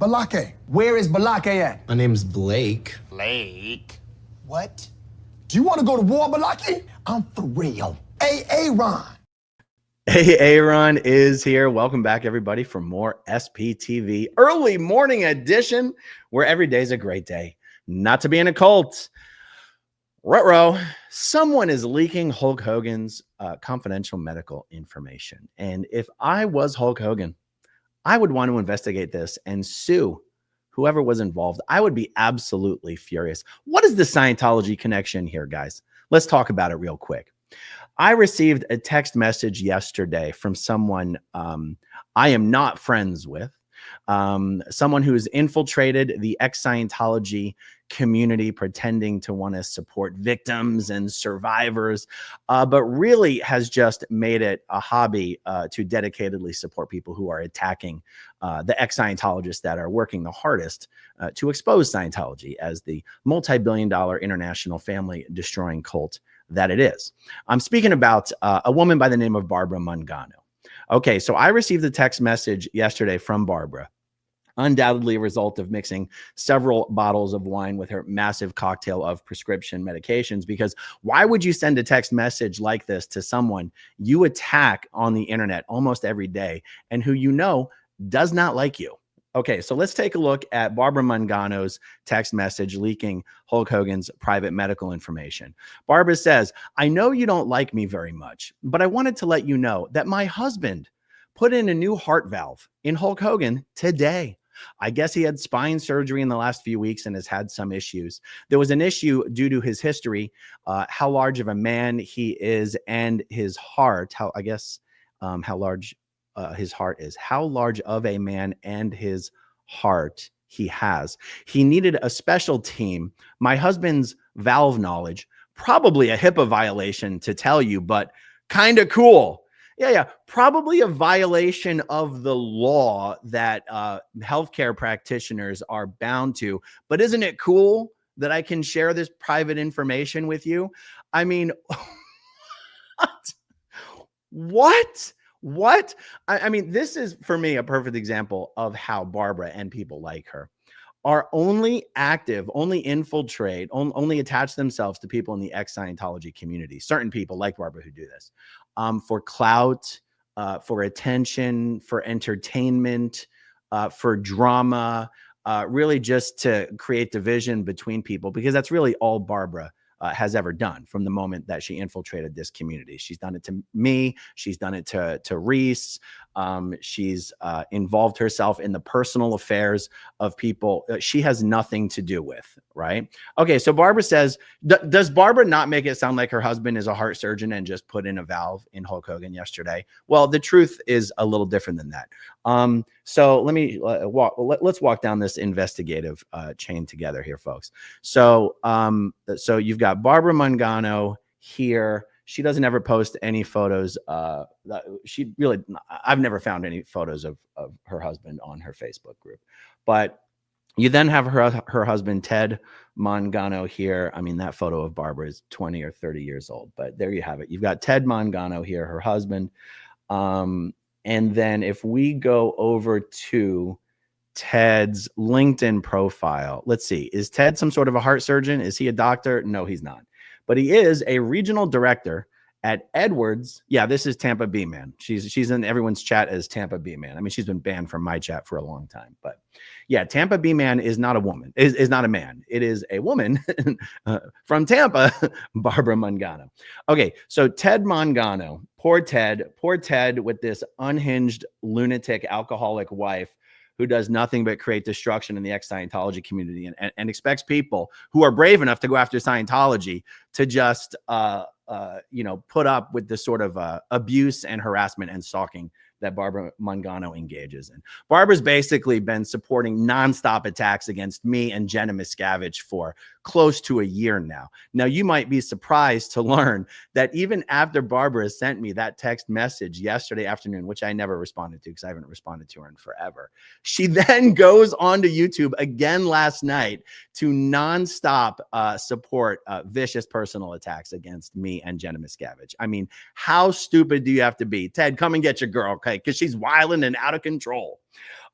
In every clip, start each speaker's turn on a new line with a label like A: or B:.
A: Balake. Where is Balake at?
B: My name's Blake.
A: Blake? What? Do you want to go to war, Balake? I'm for real. Hey, Aaron.
C: Hey, Aaron is here. Welcome back, everybody, for more SPTV early morning edition, where every day is a great day not to be in a cult. Ruh-roh, someone is leaking Hulk Hogan's confidential medical information. And if I was Hulk Hogan, I would want to investigate this and sue whoever was involved. I would be absolutely furious. What is the Scientology connection here, guys? Let's talk about it real quick. I received a text message yesterday from someone I am not friends with, someone who's infiltrated the ex-Scientology community pretending to want to support victims and survivors, but really has just made it a hobby to dedicatedly support people who are attacking the ex-Scientologists that are working the hardest to expose Scientology as the multi-billion-dollar international family-destroying cult that it is. I'm speaking about a woman by the name of Barbara Mangano. Okay, so I received a text message yesterday from Barbara, undoubtedly a result of mixing several bottles of wine with her massive cocktail of prescription medications. Because why would you send a text message like this to someone you attack on the internet almost every day and who you know does not like you? Okay, so let's take a look at Barbara Mangano's text message leaking Hulk Hogan's private medical information. Barbara says, "I know you don't like me very much, but I wanted to let you know that my husband put in a new heart valve in Hulk Hogan today. I guess he had spine surgery in the last few weeks and has had some issues. There was an issue due to his history, how large of a man he is, and his heart, how large his heart is, how large of a man and his heart he has. He needed a special team. My husband's valve knowledge, probably a HIPAA violation to tell you, but kind of cool. Yeah, probably a violation of the law that healthcare practitioners are bound to. But isn't it cool that I can share this private information with you? I mean, what? I mean, this is, for me, a perfect example of how Barbara and people like her are only active, only infiltrate, only attach themselves to people in the ex-Scientology community. Certain people like Barbara who do this for clout, for attention, for entertainment, for drama, really just to create division between people, because that's really all Barbara has ever done from the moment that she infiltrated this community. She's done it to me. She's done it to Reese. She's involved herself in the personal affairs of people she has nothing to do with, right? Okay, so Barbara says, does Barbara not make it sound like her husband is a heart surgeon and just put in a valve in Hulk Hogan yesterday? Well, the truth is a little different than that. So let me let's walk down this investigative chain together here, folks. So you've got Barbara Mangano here. She doesn't ever post any photos. I've never found any photos of her husband on her Facebook group. But you then have her husband, Ted Mangano, here. I mean, that photo of Barbara is 20 or 30 years old, but there you have it. You've got Ted Mangano here, her husband. And then if we go over to Ted's LinkedIn profile, let's see. Is Ted some sort of a heart surgeon? Is he a doctor? No, he's not. But he is a regional director at Edwards. Yeah, this is Tampa B Man. She's in everyone's chat as Tampa B Man. I mean, she's been banned from my chat for a long time. But yeah, Tampa B Man is not a woman, is not a man. It is a woman from Tampa, Barbara Mangano. Okay, so Ted Mangano, poor Ted with this unhinged, lunatic, alcoholic wife who does nothing but create destruction in the ex-Scientology community and expects people who are brave enough to go after Scientology to just, put up with this sort of abuse and harassment and stalking that Barbara Mangano engages in. Barbara's basically been supporting nonstop attacks against me and Jenna Miscavige for close to a year now. Now, you might be surprised to learn that even after Barbara sent me that text message yesterday afternoon, which I never responded to because I haven't responded to her in forever, she then goes onto YouTube again last night to nonstop support vicious personal attacks against me and Jenna Miscavige. I mean, how stupid do you have to be? Ted, come and get your girl, okay? Because she's wilding and out of control.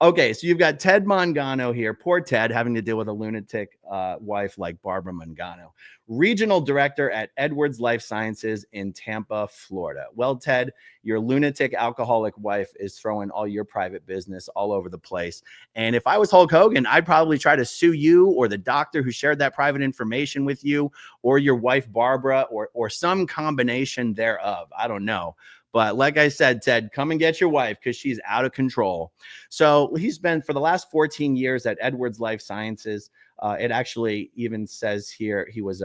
C: Okay, so you've got Ted Mangano here. Poor Ted, having to deal with a lunatic wife like Barbara Mangano, regional director at Edwards Life Sciences in Tampa, Florida. Well, Ted, your lunatic alcoholic wife is throwing all your private business all over the place. And if I was Hulk Hogan, I'd probably try to sue you or the doctor who shared that private information with you, or your wife, Barbara, or some combination thereof. I don't know. But like I said, Ted, come and get your wife because she's out of control. So he's been for the last 14 years at Edwards Life Sciences. It actually even says here he was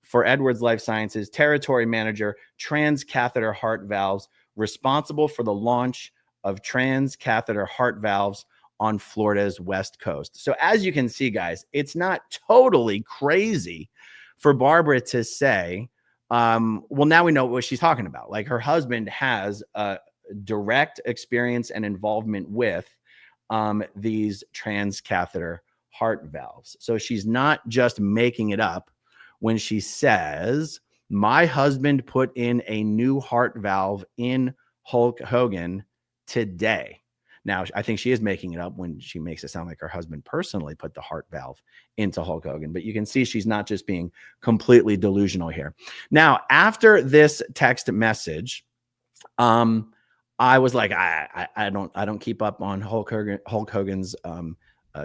C: for Edwards Life Sciences territory manager, transcatheter heart valves, responsible for the launch of transcatheter heart valves on Florida's West Coast. So as you can see, guys, it's not totally crazy for Barbara to say, well, now we know what she's talking about. Like, her husband has a direct experience and involvement with these transcatheter heart valves. So she's not just making it up when she says, my husband put in a new heart valve in Hulk Hogan today. Now, I think she is making it up when she makes it sound like her husband personally put the heart valve into Hulk Hogan. But you can see she's not just being completely delusional here. Now, after this text message, I was like, I don't keep up on Hulk Hogan's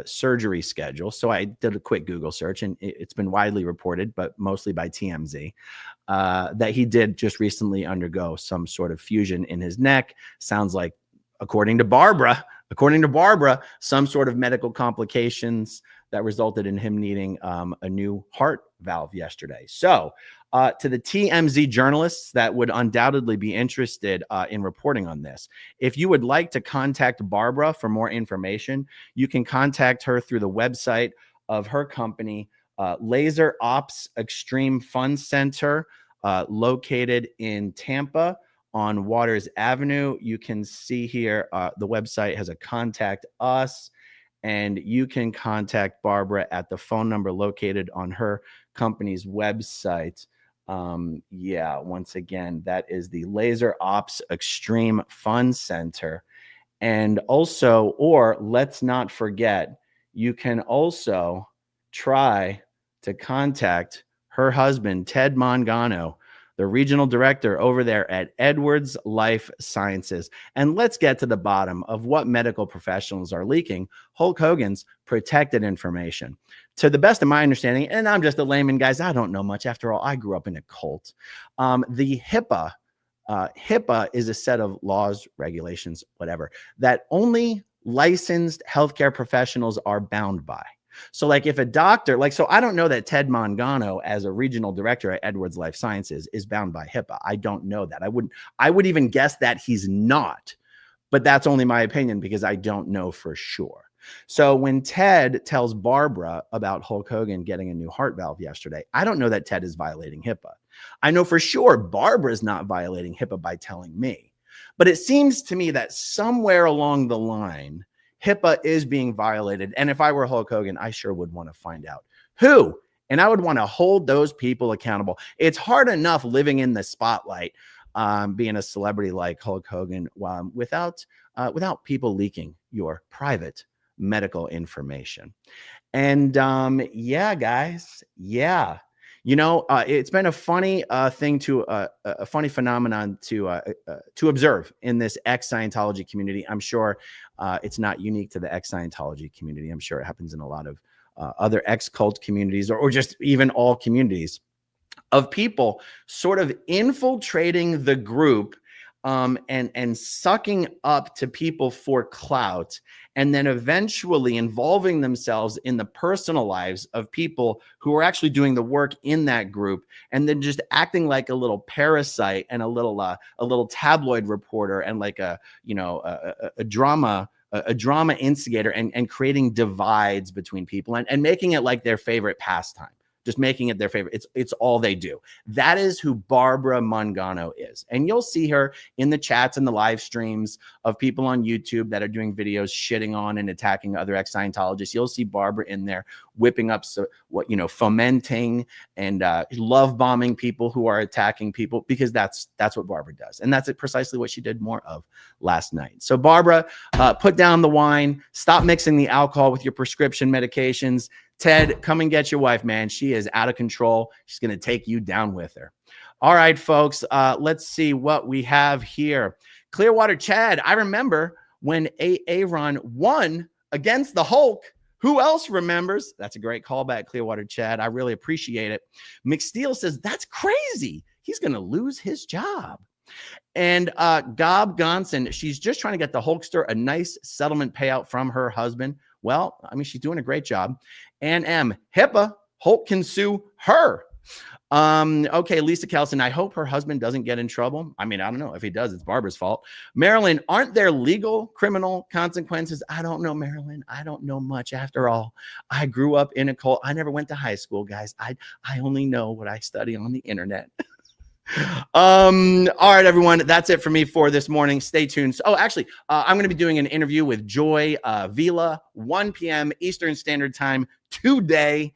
C: surgery schedule. So I did a quick Google search, and it's been widely reported, but mostly by TMZ, that he did just recently undergo some sort of fusion in his neck. Sounds like, according to Barbara, some sort of medical complications that resulted in him needing a new heart valve yesterday. So to the TMZ journalists that would undoubtedly be interested in reporting on this, if you would like to contact Barbara for more information, you can contact her through the website of her company, Laser Ops Extreme Fun Center, located in Tampa on Waters Avenue. You can see here, the website has a contact us, and you can contact Barbara at the phone number located on her company's website. Once again, that is the Laser Ops Extreme Fun Center. And also, or let's not forget, you can also try to contact her husband, Ted Mangano, the regional director over there at Edwards Life Sciences. And let's get to the bottom of what medical professionals are leaking Hulk Hogan's protected information. To the best of my understanding, and I'm just a layman, guys, I don't know much. After all, I grew up in a cult. The HIPAA is a set of laws, regulations, whatever, that only licensed healthcare professionals are bound by. So like if a doctor, so I don't know that Ted Mangano as a regional director at Edwards Life Sciences is bound by HIPAA. I don't know that. I would even guess that he's not, but that's only my opinion because I don't know for sure. So when Ted tells Barbara about Hulk Hogan getting a new heart valve yesterday, I don't know that Ted is violating HIPAA. I know for sure Barbara's not violating HIPAA by telling me, but it seems to me that somewhere along the line, HIPAA is being violated. And if I were Hulk Hogan, I sure would want to find out who, and I would want to hold those people accountable. It's hard enough living in the spotlight, being a celebrity like Hulk Hogan, without people leaking your private medical information. And guys, it's been a funny thing a funny phenomenon to observe in this ex-Scientology community. I'm sure it's not unique to the ex-Scientology community. I'm sure it happens in a lot of other ex-cult communities, or just even all communities, of people sort of infiltrating the group and sucking up to people for clout, and then eventually involving themselves in the personal lives of people who are actually doing the work in that group, and then just acting like a little parasite and a little tabloid reporter and like a drama instigator, and creating divides between people and making it like their favorite pastime. Just making it their favorite. It's all they do. That is who Barbara Mangano is. And you'll see her in the chats and the live streams of people on YouTube that are doing videos shitting on and attacking other ex-Scientologists. You'll see Barbara in there whipping up, fomenting and love bombing people who are attacking people, because that's what Barbara does. And that's precisely what she did more of last night. So Barbara, put down the wine, stop mixing the alcohol with your prescription medications. Ted, come and get your wife, man. She is out of control. She's going to take you down with her. All right, folks, let's see what we have here. Clearwater Chad, I remember when Aaron won against the Hulk. Who else remembers? That's a great callback, Clearwater Chad. I really appreciate it. McSteele says, that's crazy. He's going to lose his job. And Gob Gonson, she's just trying to get the Hulkster a nice settlement payout from her husband. Well, I mean, she's doing a great job. And HIPAA, Hulk can sue her. Okay, Lisa Kelson, I hope her husband doesn't get in trouble. I mean, I don't know. If he does, it's Barbara's fault. Marilyn, aren't there legal criminal consequences? I don't know, Marilyn. I don't know much after all. I grew up in a cult. I never went to high school, guys. I only know what I study on the internet. All right, everyone, that's it for me for this morning. Stay tuned. Oh, actually, I'm going to be doing an interview with Joy Vila, 1 p.m. Eastern Standard Time today.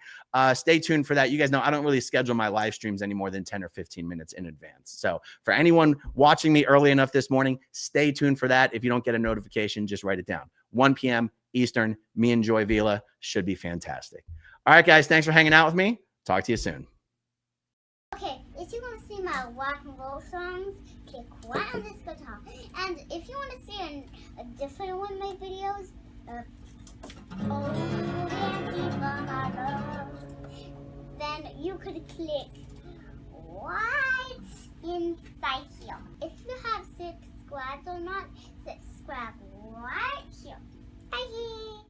C: Stay tuned for that. You guys know I don't really schedule my live streams any more than 10 or 15 minutes in advance. So for anyone watching me early enough this morning, stay tuned for that. If you don't get a notification, just write it down. 1 p.m. Eastern, me and Joy Vila, should be fantastic. All right, guys, thanks for hanging out with me. Talk to you soon.
B: Okay, if you want to see my rock and roll songs, click right on this guitar. And if you want to see a different one of my videos, then you could click right inside here. If you have subscribed or not, subscribe right here. Bye.